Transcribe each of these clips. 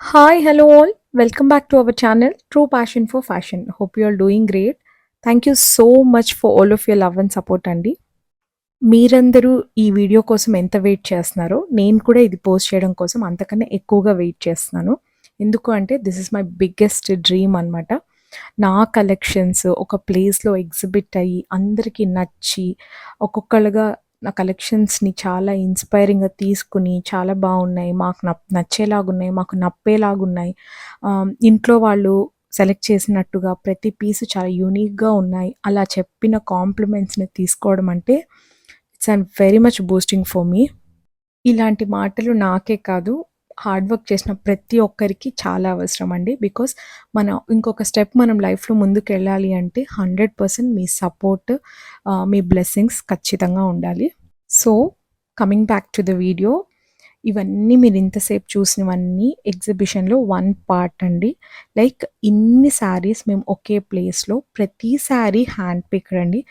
Hi, hello all. Welcome back to our channel, True Passion for Fashion. Hope you are doing great. Thank you so much for all of your love and support అండి. మీరందరూ ఈ video కోసం ఎంత wait చేస్తున్నారో, నేను కూడా ఇది post చేయడం కోసం అంతకన్నా ఎక్కువగా వెయిట్ చేస్తున్నాను. ఎందుకు అంటే this is my biggest dream అనమాట. నా కలెక్షన్స్ ఒక ప్లేస్‌లో ఎగ్జిబిట్ అయ్యి, అందరికి నచ్చి, ఒక్కొక్కళ్ళుగా నా కలెక్షన్స్‌ని చాలా ఇన్‌స్పైరింగ్‌గా తీసుకొని, చాలా బావున్నాయి, మాకు నచ్చేలాగున్నాయి, మాకు నప్పేలాగున్నాయి. ఇంట్లో వాళ్ళు సెలెక్ట్ చేసినట్టుగా ప్రతి పీసు చాలా యూనిక్‌గా ఉన్నాయి. అలా చెప్పిన కాంప్లిమెంట్స్‌ని తీసుకోవడం అంటే it's very much boosting for me. ఇలాంటి మాటలు నాకే కాదు, హార్డ్ వర్క్ చేసిన ప్రతి ఒక్కరికి చాలా అవసరం అండి. బికాస్ మనం ఇంకొక స్టెప్ మనం లైఫ్‌లో ముందుకెళ్ళాలి అంటే 100% మీ సపోర్ట్, మీ బ్లెస్సింగ్స్ ఖచ్చితంగా ఉండాలి. So, coming back to the video. ఇవన్నీ మీరు ఇంతసేపు చూసినవన్నీ ఎగ్జిబిషన్‌లో వన్ పార్ట్ అండి. లైక్ ఇన్ని శారీస్ మేము ఒకే ప్లేస్‌లో ప్రతి శారీ హ్యాండ్ పిక్డ్ అండి.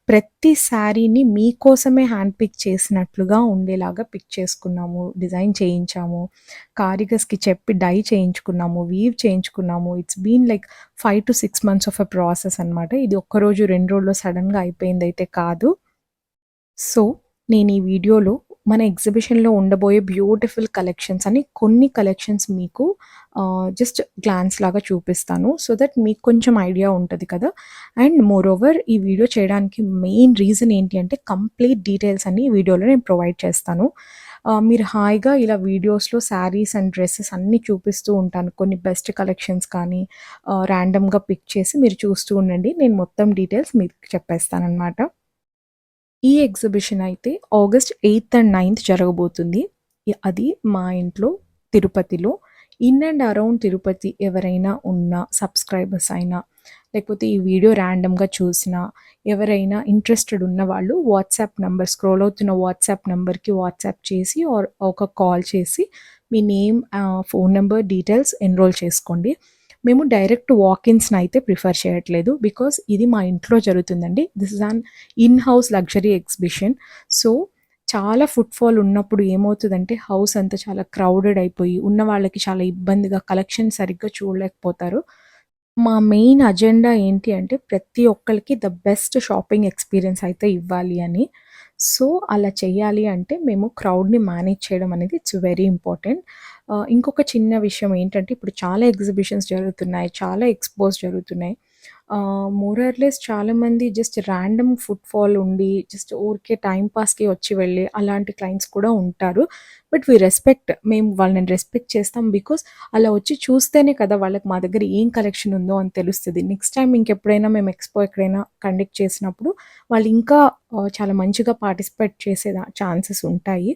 ప్రతి శారీని మీకోసమే హ్యాండ్ పిక్ చేసినట్లుగా ఉండేలాగా పిక్ చేసుకున్నాము. డిజైన్ చేయించాము. కారిగర్స్‌కి చెప్పి డై చేయించుకున్నాము. వీవ్ చేయించుకున్నాము. It's been like 5-6 months of a process అనమాట. ఇది ఒక్కరోజు, 2 రోజుల్లో సడెన్‌గా అయిపోయిందైతే కాదు. సో, నేను ఈ వీడియోలో మన ఎగ్జిబిషన్‌లో ఉండబోయే బ్యూటిఫుల్ కలెక్షన్స్ అని కొన్ని కలెక్షన్స్ మీకు జస్ట్ గ్లాన్స్ లాగా చూపిస్తాను. సో దట్ మీకు కొంచెం ఐడియా ఉంటది కదా! అండ్ మోరోవర్ ఈ వీడియో చేయడానికి మెయిన్ రీజన్ ఏంటి అంటే కంప్లీట్ డీటెయిల్స్ అన్నీ ఈ వీడియోలో నేను ప్రొవైడ్ చేస్తాను. మీరు హాయిగా ఇలా వీడియోస్‌లో శారీస్ అండ్ డ్రెసెస్ అన్నీ చూపిస్తూ ఉంటాను. కొన్ని బెస్ట్ కలెక్షన్స్ కానీ ర్యాండమ్‌గా పిక్ చేసి మీరు చూస్తూ ఉండండి. నేను మొత్తం డీటెయిల్స్ మీకు చెప్పేస్తాననమాట. ఈ ఎగ్జిబిషన్ అయితే ఆగస్ట్ 8థ్ అండ్ 9థ్ జరగబోతుంది. అది మా ఇంట్లో తిరుపతిలో. ఇన్ అండ్ అరౌండ్ తిరుపతి ఎవరైనా ఉన్న సబ్స్క్రైబర్స్ అయినా, లేకపోతే ఈ వీడియో ర్యాండమ్‌గా చూసినా, ఎవరైనా ఇంట్రెస్టెడ్ ఉన్నవాళ్ళు వాట్సాప్ నంబర్ స్క్రోల్ అవుతున్న వాట్సాప్ నంబర్‌కి వాట్సాప్ చేసి ఆర్ ఒక కాల్ చేసి మీ name, phone number details enrol చేసుకోండి. మేము డైరెక్ట్ వాకిన్స్‌ని అయితే ప్రిఫర్ చేయట్లేదు. బికాజ్ ఇది మా ఇంట్లో జరుగుతుందండి. This is an in house luxury exhibition. So, చాలా ఫుట్‌ఫాల్ ఉన్నప్పుడు ఏమవుతదంటే హౌస్ అంతా చాలా క్రౌడెడ్ అయిపోయి, ఉన్న వాళ్ళకి చాలా ఇబ్బందిగా కలెక్షన్ సరిగ్గా చూడలేకపోతారు. మా మెయిన్ అజెండా ఏంటి అంటే ప్రతి ఒక్కళ్ళకి ద బెస్ట్ షాపింగ్ ఎక్స్‌పీరియన్స్ అయితే ఇవ్వాలి అని. సో, అలా చేయాలి అంటే మేము క్రౌడ్‌ని మేనేజ్ చేయడం అనేది ఇట్స్ వెరీ ఇంపార్టెంట్. ఇంకొక చిన్న విషయం ఏంటంటే ఇప్పుడు చాలా ఎగ్జిబిషన్స్ జరుగుతున్నాయి. చాలా ఎక్స్‌పోస్ జరుగుతున్నాయి. మోర్ ఆర్ లెస్ చాలామంది జస్ట్ ర్యాండమ్ ఫుట్‌ఫాల్ ఉండి జస్ట్ ఊరికే టైమ్ పాస్‌కి వచ్చి వెళ్ళే అలాంటి క్లయింట్స్ కూడా ఉంటారు. But we respect. మేము వాళ్ళని రెస్పెక్ట్ చేస్తాం. బికాజ్ అలా వచ్చి చూస్తేనే కదా వాళ్ళకి మా దగ్గర ఏం కలెక్షన్ ఉందో అని తెలుస్తది. నెక్స్ట్ టైమ్ ఇంకెప్పుడైనా మేము ఎక్స్‌పో ఎక్కడైనా కండక్ట్ చేసినప్పుడు వాళ్ళు ఇంకా చాలా మంచిగా పార్టిసిపేట్ చేసే ఛాన్సెస్ ఉంటాయి.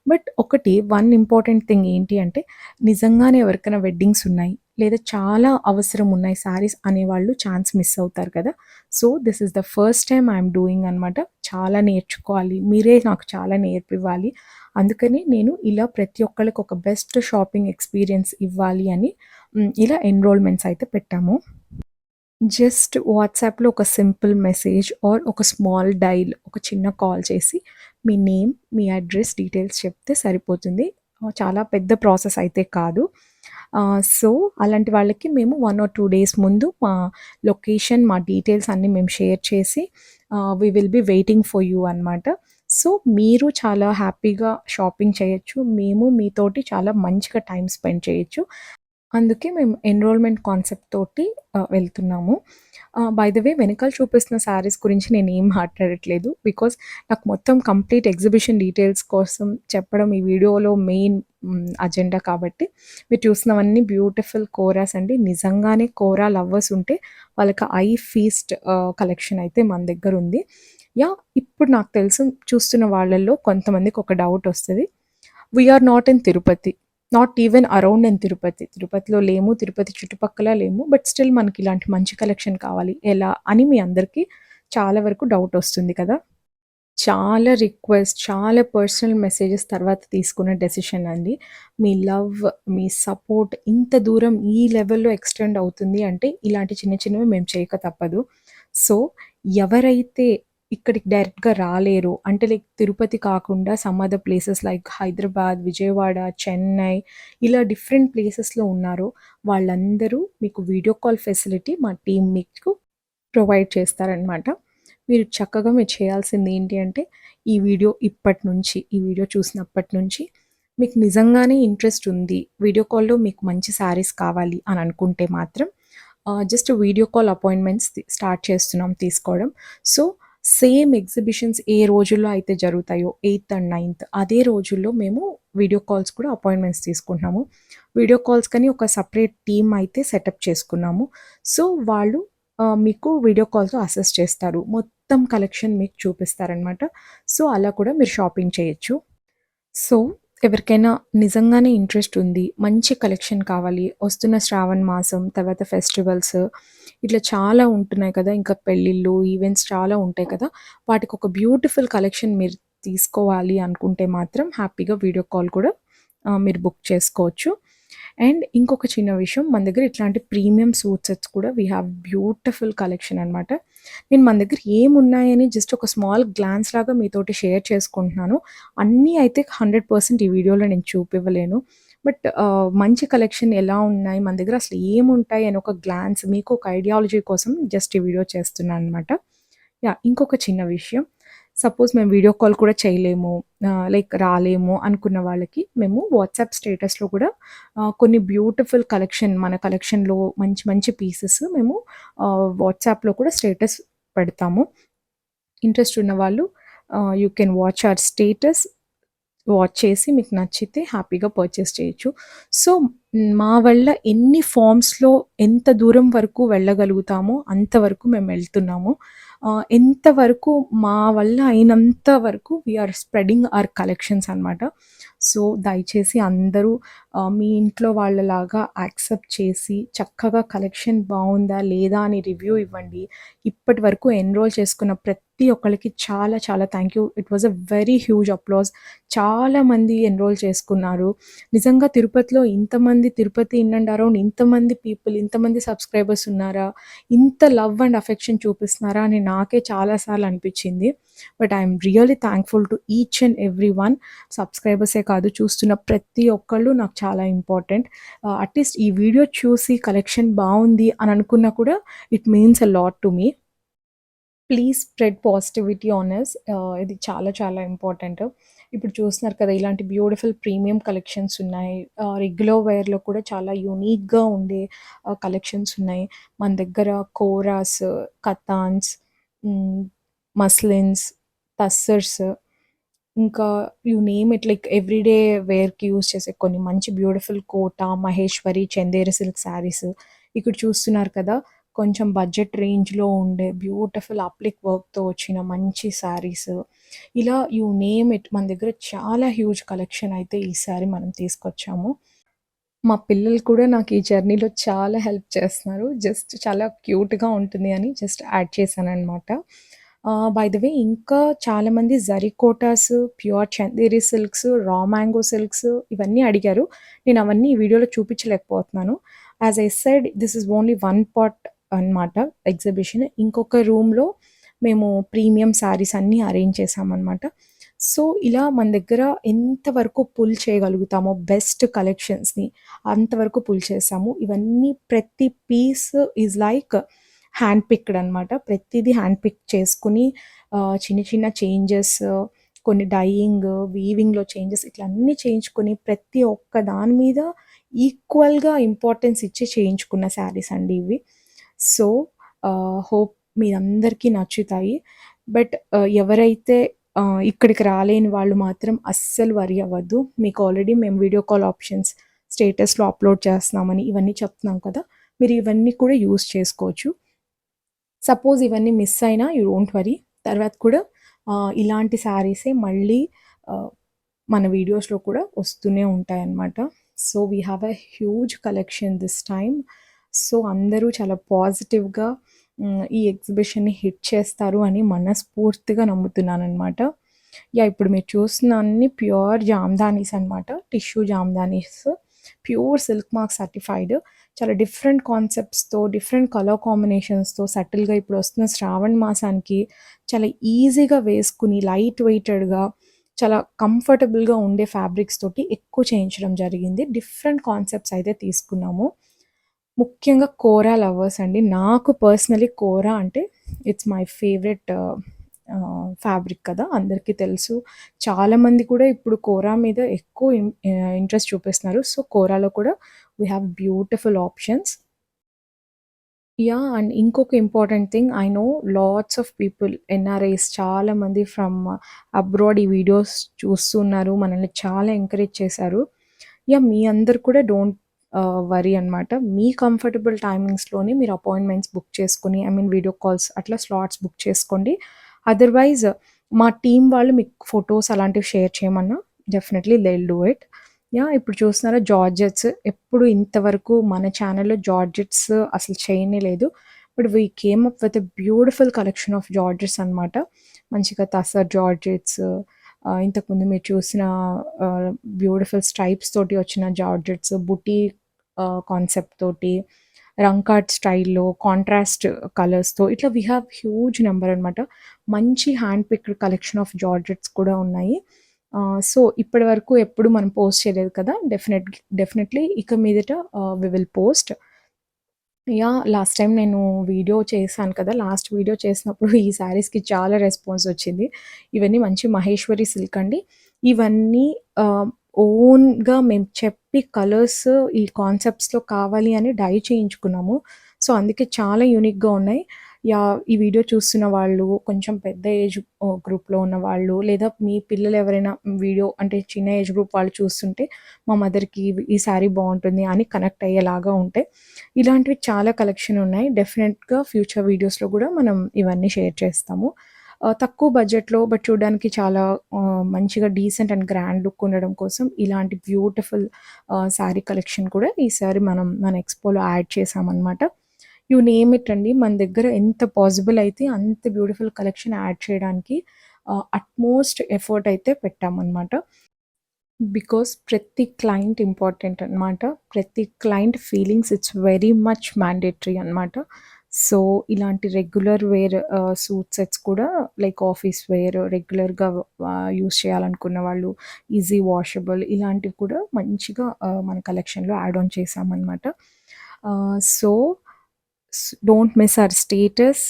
బట్ ఒకటి వన్ ఇంపార్టెంట్ థింగ్ ఏంటి అంటే నిజంగానే ఎవరికైనా వెడ్డింగ్స్ ఉన్నాయి, లేదా చాలా అవసరం ఉన్నాయి శారీస్ అనేవాళ్ళు ఛాన్స్ మిస్ అవుతారు కదా! So, this is the first time I'm doing అనమాట. చాలా నేర్చుకోవాలి. మీరే నాకు చాలా నేర్పివ్వాలి. అందుకని నేను ఇలా ప్రతి ఒక్కళ్ళకి ఒక బెస్ట్ షాపింగ్ ఎక్స్‌పీరియన్స్ ఇవ్వాలి అని ఇలా ఎన్రోల్‌మెంట్స్ అయితే పెట్టాము. జస్ట్ వాట్సాప్‌లో ఒక సింపుల్ మెసేజ్ ఆర్ ఒక స్మాల్ డైల్, ఒక చిన్న కాల్ చేసి మీ నేమ్, మీ అడ్రెస్ డీటెయిల్స్ చెప్తే సరిపోతుంది. చాలా పెద్ద ప్రాసెస్ అయితే కాదు. సో, అలాంటి వాళ్ళకి మేము 1 ఆర్ 2 డేస్ ముందు మా లొకేషన్, మా డీటెయిల్స్ అన్నీ మేము షేర్ చేసి we will be waiting for you అనమాట. సో, మీరు చాలా హ్యాపీగా షాపింగ్ చేయొచ్చు. మేము మీతోటి చాలా మంచిగా టైమ్ స్పెండ్ చేయొచ్చు. అందుకే మేము ఎన్రోల్‌మెంట్ కాన్సెప్ట్ తోటి వెళ్తున్నాము. బై ద వే వెనకాల చూపిస్తున్న శారీస్ గురించి నేనేం మాట్లాడట్లేదు. బికాజ్ నాకు మొత్తం కంప్లీట్ ఎగ్జిబిషన్ డీటెయిల్స్ కోసం చెప్పడం ఈ వీడియోలో మెయిన్ అజెండా కాబట్టి. మీరు చూస్తున్నవన్నీ బ్యూటిఫుల్ కోరాస్ అండి. నిజంగానే కోరా లవర్స్ ఉంటే వాళ్ళకి ఐ ఫీస్ట్ కలెక్షన్ అయితే మన దగ్గరుంది. యాహ్! ఇప్పుడు నాకు తెలుసు చూస్తున్న వాళ్ళల్లో కొంతమందికి ఒక డౌట్ ఒస్తది. We are not in Tirupati. Not even around in Tirupati. తిరుపతిలో లేము. తిరుపతి చుట్టుపక్కల లేము. బట్ స్టిల్ మనకి ఇలాంటి మంచి కలెక్షన్ కావాలి. ఎలా అని మీ అందరికీ చాలా వరకు డౌట్ ఒస్తుంది కదా! చాలా రిక్వెస్ట్, చాలా పర్సనల్ మెసేజెస్ తర్వాత తీసుకున్న డెసిషన్ అండి. మీ లవ్, మీ సపోర్ట్ ఇంత దూరం ఈ లెవెల్‌లో ఎక్స్‌టెండ్ అవుతుంది అంటే ఇలాంటి చిన్న చిన్నవి మేము చేయక తప్పదు. సో, ఎవరైతే ఇక్కడికి డైరెక్ట్‌గా రాలేరు. అంటే లైక్ తిరుపతి కాకుండా some other places like Hyderabad, Vijayawada, Chennai ఇలా డిఫరెంట్ ప్లేసెస్‌లో ఉన్నారో వాళ్ళందరూ మీకు వీడియో కాల్ ఫెసిలిటీ మా టీమ్ మీకు ప్రొవైడ్ చేస్తారనమాట. మీరు చేయాల్సింది ఏంటి అంటే ఈ వీడియో చూసినప్పటి నుంచి మీకు నిజంగానే ఇంట్రెస్ట్ ఉంది. వీడియో కాల్‌లో మీకు మంచి శారీస్ కావాలి అని అనుకుంటే మాత్రం just video call appointments start చేస్తున్నాం తీసుకోవడం. సో, సేమ్ ఎగ్జిబిషన్స్ ఏ రోజుల్లో అయితే జరుగుతాయో 8థ్ అండ్ 9థ్ అదే రోజుల్లో మేము వీడియో కాల్స్ కూడా అపాయింట్మెంట్స్ తీసుకుంటున్నాము. వీడియో కాల్స్ కని ఒక సెపరేట్ టీమ్ అయితే సెటప్ చేసుకున్నాము. సో, వాళ్ళు మీకు వీడియో కాల్‌తో అసిస్ట్ చేస్తారు. మొత్తం కలెక్షన్ మీకు చూపిస్తారనమాట. సో, అలా కూడా మీరు షాపింగ్ చేయొచ్చు. సో, ఎవరికైనా నిజంగానే ఇంట్రెస్ట్ ఉంది, మంచి కలెక్షన్ కావాలి, వస్తున్న శ్రావణ మాసం, తర్వాత ఫెస్టివల్స్ ఇట్లా చాలా ఉంటున్నాయి కదా! ఇంకా పెళ్ళిళ్ళు, ఈవెంట్స్ చాలా ఉంటాయి కదా! వాటికొక బ్యూటిఫుల్ కలెక్షన్ మీరు తీసుకోవాలి అనుకుంటే మాత్రం హ్యాపీగా వీడియో కాల్ కూడా మీరు బుక్ చేసుకోవచ్చు. అండ్ ఇంకొక చిన్న విషయం మన దగ్గర ఇట్లాంటి ప్రీమియం సూట్ సెట్స్ కూడా వీ హ్యావ్ బ్యూటిఫుల్ కలెక్షన్ అనమాట. నేను మన దగ్గర ఏమున్నాయని జస్ట్ ఒక స్మాల్ గ్లాన్స్ లాగా మీతోటి షేర్ చేసుకుంటున్నాను. అన్నీ అయితే 100% ఈ వీడియోలో నేను చూపివ్వలేను. బట్ మంచి కలెక్షన్ ఎలా ఉన్నాయి, మన దగ్గర అసలు ఏముంటాయి అని ఒక గ్లాన్స్ మీకు ఒక ఐడియాలజీ కోసం జస్ట్ ఈ వీడియో చేస్తున్నాను అనమాట. యాహ్! ఇంకొక చిన్న విషయం. సపోజ్ మేము వీడియో కాల్ కూడా చేయలేము, లైక్ రాలేము అనుకున్న వాళ్ళకి మేము వాట్సాప్ స్టేటస్‌లో కూడా కొన్ని బ్యూటిఫుల్ మన కలెక్షన్‌లో మంచి మంచి పీసెస్ మేము వాట్సాప్‌లో కూడా స్టేటస్ పెడతాము. ఇంట్రెస్ట్ ఉన్నవాళ్ళు you can watch hour status. Watch చేసి మీకు నచ్చితే హ్యాపీగా పర్చేస్ చేయొచ్చు. సో, మా వల్ల ఎన్ని ఫార్మ్స్‌లో ఎంత దూరం వరకు వెళ్ళగలుగుతామో అంతవరకు మేము వెళ్తున్నాము. ఎంతవరకు మా వల్ల అయినంత వరకు we are spreading our collections అనమాట. సో, దయచేసి అందరూ మీ ఇంట్లో వాళ్ళలాగా యాక్సెప్ట్ చేసి చక్కగా కలెక్షన్ బావుందా? లేదా? అని రివ్యూ ఇవ్వండి. ఇప్పటి వరకు ఎన్రోల్ చేసుకున్న ప్రతి ఒక్కళ్ళకి చాలా చాలా thank you. It was a very huge applause. చాలామంది ఎన్రోల్ చేసుకున్నారు. నిజంగా తిరుపతిలో ఇంతమంది తిరుపతి ఇన్ అండ్ అరౌండ్ ఇంతమంది పీపుల్, ఇంతమంది సబ్స్క్రైబర్స్ ఉన్నారా? ఇంత లవ్ అండ్ అఫెక్షన్ చూపిస్తున్నారా? అని నాకే చాలా సార్లు అనిపించింది. But I'm really thankful to each and every one. సబ్స్క్రైబర్సే కాదు చూస్తున్న ప్రతి ఒక్కళ్ళు నాకు చాలా ఇంపార్టెంట్. అట్‌లీస్ట్ ఈ వీడియో చూసి కలెక్షన్ బావుంది అని అనుకున్నా కూడా it means a lot to me. Please spread positivity on us. ఇది చాలా చాలా ఇంపార్టెంట్. ఇప్పుడు చూస్తున్నారు కదా! ఇలాంటి బ్యూటిఫుల్ ప్రీమియం కలెక్షన్స్ ఉన్నాయి. రెగ్యులర్ వేర్‌లో కూడా చాలా యూనిక్‌గా ఉండే కలెక్షన్స్ ఉన్నాయి. మన దగ్గర కోరాస్, కతాన్స్, హ్మ్, మస్లిన్స్, టస్సర్స్ ఇంకా you name it like everyday వేర్‌కి యూజ్ చేసే కొన్ని మంచి బ్యూటిఫుల్ కోట, మహేశ్వరి, చందేరి సిల్క్ శారీస్. ఇక్కడ చూస్తున్నారు కదా! కొంచెం బడ్జెట్ రేంజ్‌లో ఉండే బ్యూటిఫుల్ అప్లిక్ వర్క్‌తో వచ్చిన మంచి శారీస్. ఇలా యూ నేమ్ ఇట్ మన దగ్గర చాలా హ్యూజ్ కలెక్షన్ అయితే ఈసారి మనం తీసుకొచ్చాము. మా పిల్లలు కూడా నాకు ఈ జర్నీలో చాలా హెల్ప్ చేస్తున్నారు. జస్ట్ చాలా క్యూట్‌గా ఉంటుంది అని జస్ట్ యాడ్ చేశాననమాట. బై ద వే ఇంకా చాలామంది zari kotas, pure Chanderi silks, raw mango silks ఇవన్నీ అడిగారు. నేను అవన్నీ ఈ వీడియోలో చూపించలేకపోతున్నాను. As I said this is only one part అనమాట ఎగ్జిబిషన్. ఇంకొక రూమ్‌లో మేము ప్రీమియం శారీస్ అన్నీ అరేంజ్ చేశామనమాట. సో, ఇలా మన దగ్గర ఎంతవరకు పుల్ చేయగలుగుతామో బెస్ట్ కలెక్షన్స్‌ని అంతవరకు పుల్ చేశాము. ఇవన్నీ ప్రతి piece is like hand picked అనమాట. ప్రతీదీ హ్యాండ్ పిక్ చేసుకొని చిన్న చిన్న చేంజెస్, కొన్ని డైయింగ్, వీవింగ్‌లో చేంజెస్ ఇట్లా అన్నీ చేయించుకొని ప్రతి ఒక్క దాని మీద ఈక్వల్‌గా ఇంపార్టెన్స్ ఇచ్చి చేయించుకున్న శారీస్ అండి ఇవి. సో, హోప్ మీరందరికీ నచ్చుతాయి. బట్ ఎవరైతే ఇక్కడికి రాలేని వాళ్ళు మాత్రం అస్సలు వర్రీ అవ్వద్దు. మీకు ఆల్రెడీ మేము వీడియో కాల్ ఆప్షన్స్ స్టేటస్‌లో అప్‌లోడ్ చేస్తున్నామని ఇవన్నీ చెప్తున్నాం కదా! మీరు ఇవన్నీ కూడా యూజ్ చేసుకోవచ్చు. సపోజ్ ఇవన్నీ మిస్ అయినా యూ డోంట్ వర్రీ. తర్వాత కూడా ఇలాంటి శారీసే మళ్ళీ ఆహ్, మన వీడియోస్‌లో కూడా వస్తూనే ఉంటాయన్నమాట. So, we have a huge collection this time. So, అందరూ చాలా పాజిటివ్‌గా ఈ ఎగ్జిబిషన్‌ని హిట్ చేస్తారు అని మనస్ఫూర్తిగా నమ్ముతున్నాననమాట. యాహ్! ఇప్పుడు మీరు చూస్తున్న అన్నీ ప్యూర్ జామ్దానీస్ అనమాట. Tissue jamdanis. Pure silk mark certified. చాలా డిఫరెంట్ కాన్సెప్ట్స్‌తో, డిఫరెంట్ కలర్ కాంబినేషన్స్‌తో సటిల్‌గా ఇప్పుడు వస్తున్న శ్రావణ మాసానికి చాలా ఈజీగా వేసుకుని లైట్ వెయిటెడ్‌గా చాలా కంఫర్టబుల్‌గా ఉండే ఫ్యాబ్రిక్స్ తోటి ఎక్కువ చేయించడం జరిగింది. డిఫరెంట్ కాన్సెప్ట్స్ అయితే తీసుకున్నాము. ముఖ్యంగా కోరా లవర్స్ అండి. నాకు పర్సనలీ కోరా అంటే ఇట్స్ మై ఫేవరెట్ ఫ్యాబ్రిక్ కదా! అందరికీ తెలుసు. చాలామంది కూడా ఇప్పుడు కోరా మీద ఎక్కువ ఇంట్రెస్ట్ చూపిస్తున్నారు. సో, కోరాలో కూడా we have beautiful options. Yeah! And ఇంకొక important thing I know lots of people NRIs చాలామంది ఫ్రమ్ అబ్రాడ్ ఈ వీడియోస్ చూస్తున్నారు. మనల్ని చాలా ఎంకరేజ్ చేశారు. యాహ్! మీ అందరు కూడా డోంట్ వరీ అనమాట. మీ కంఫర్టబుల్ టైమింగ్స్‌లోనే మీరు అపాయింట్మెంట్స్ బుక్ చేసుకొని వీడియో కాల్స్ అట్లా స్లాట్స్ బుక్ చేసుకోండి. అదర్‌వైజ్ మా టీమ్ వాళ్ళు మీకు ఫోటోస్ అలాంటివి షేర్ చేయమన్నా definitely they will do it. Yeah! ఇప్పుడు చూస్తున్నారా జార్జెట్స్ ఎప్పుడు ఇంతవరకు మన ఛానెల్‌లో జార్జెట్స్ అసలు చేయనే లేదు. But we came up with a beautiful collection of georgettes అనమాట. మంచిగా తసర్ జార్జెట్స్, ఇంతకుముందు మీరు చూసిన బ్యూటిఫుల్ స్ట్రైప్స్ తోటి వచ్చిన జార్జెట్స్, బుటీ కాన్సెప్ట్ తోటి, రంకాట్ స్టైల్‌లో కాంట్రాస్ట్ కలర్స్‌తో ఇట్లా వి హావ్ హ్యూజ్ నంబర్ అనమాట. మంచి hand picked collection of georgettes కూడా ఉన్నాయి. సో, ఇప్పటి వరకు ఎప్పుడు మనం పోస్ట్ చేయలేదు కదా! డెఫినెట్‌లీ ఇక మీదట we will post. Yeah! Last time నేను వీడియో చేశాను కదా! లాస్ట్ వీడియో చేసినప్పుడు ఈ శారీస్‌కి చాలా రెస్పాన్స్ వచ్చింది. ఇవన్నీ మంచి మహేశ్వరి సిల్క్ అండి. ఇవన్నీ ఆహ్, ఓన్‌గా మేము చెప్పి కలర్స్ ఈ కాన్సెప్ట్స్‌లో కావాలి అని డై చేయించుకున్నాము. సో, అందుకే చాలా యూనిక్‌గా ఉన్నాయి. యాహ్! ఈ వీడియో చూస్తున్న వాళ్ళు కొంచెం పెద్ద ఏజ్ గ్రూప్‌లో ఉన్నవాళ్ళు, లేదా మీ పిల్లలు ఎవరైనా వీడియో అంటే చిన్న ఏజ్ గ్రూప్ వాళ్ళు చూస్తుంటే, మా మదర్‌కి ఈ శారీ బావుంటుంది అని కనెక్ట్ అయ్యేలాగా ఉంటే ఇలాంటివి చాలా కలెక్షన్ ఉన్నాయి. డెఫినెట్‌గా ఫ్యూచర్ వీడియోస్‌లో గూడా మనం ఇవన్నీ షేర్ చేస్తాము. తక్కువ బడ్జెట్‌లో బట్ చూడడానికి చాలా మంచిగా డీసెంట్ అండ్ గ్రాండ్ లుక్ ఉండడం కోసం ఇలాంటి బ్యూటిఫుల్ శారీ కలెక్షన్ కూడా ఈసారి మనం మన ఎక్స్‌పోలో యాడ్ చేశామనమాట. యూ నేమ్ ఇట్ అండి. మన దగ్గర ఎంత పాసిబుల్ అయితే అంత బ్యూటిఫుల్ కలెక్షన్ యాడ్ చేయడానికి అట్‌మోస్ట్ ఎఫర్ట్ అయితే పెట్టామనమాట. బికాస్ ప్రతి క్లయింట్ ఇంపార్టెంట్ అనమాట. ప్రతి client feelings it's very much mandatory అనమాట. సో, ఇలాంటి రెగ్యులర్ వేర్ సూట్ సెట్స్ కూడా లైక్ ఆఫీస్ వేర్ రెగ్యులర్‌గా యూజ్ చేయాలనుకున్న వాళ్ళు, ఈజీ వాషబుల్ ఇలాంటివి కూడా మంచిగా మన కలెక్షన్‌లో యాడ్ ఆన్ చేశామనమాట. So, don't miss our status.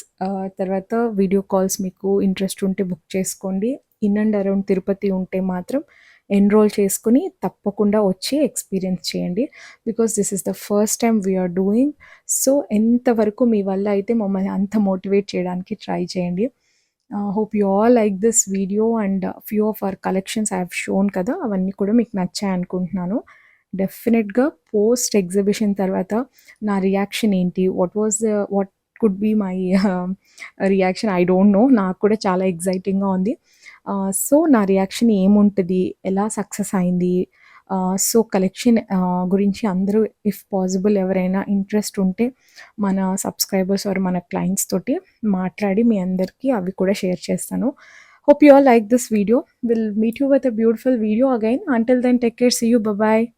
తర్వాత వీడియో కాల్స్ మీకు ఇంట్రెస్ట్ ఉంటే బుక్ చేసుకోండి. ఇన్ అండ్ అరౌండ్ తిరుపతి ఉంటే మాత్రం ఎన్రోల్ చేసుకొని తప్పకుండా వచ్చి ఎక్స్పీరియన్స్ చేయండి. Because this is the first time we're doing. So, ఎంతవరకు మీ వల్ల అయితే మమ్మల్ని అంత మోటివేట్ చేయడానికి ట్రై చేయండి. Hope you all like this video and few of our collections I have shown కదా! అవన్నీ కూడా మీకు నచ్చాయి అనుకుంటున్నాను. డెఫినెట్‌గా పోస్ట్ ఎగ్జిబిషన్ తర్వాత నా రియాక్షన్ ఏంటి? What could be my reaction I don't know. నాకు కూడా చాలా ఎక్సైటింగ్‌గా ఉంది. సో, నా రియాక్షన్ ఏముంటది? ఎలా సక్సెస్ అయింది? సో, కలెక్షన్ గురించి అందరూ ఇఫ్ పాసిబుల్ ఎవరైనా ఇంట్రెస్ట్ ఉంటే మన సబ్స్క్రైబర్స్ ఆర్ మన క్లయింట్స్ తోటి మాట్లాడి మీ అందరికీ అవి కూడా షేర్ చేస్తాను. Hope you all like this video. We'll meet you with a beautiful video again. Until then, take care. See you. Bye-bye.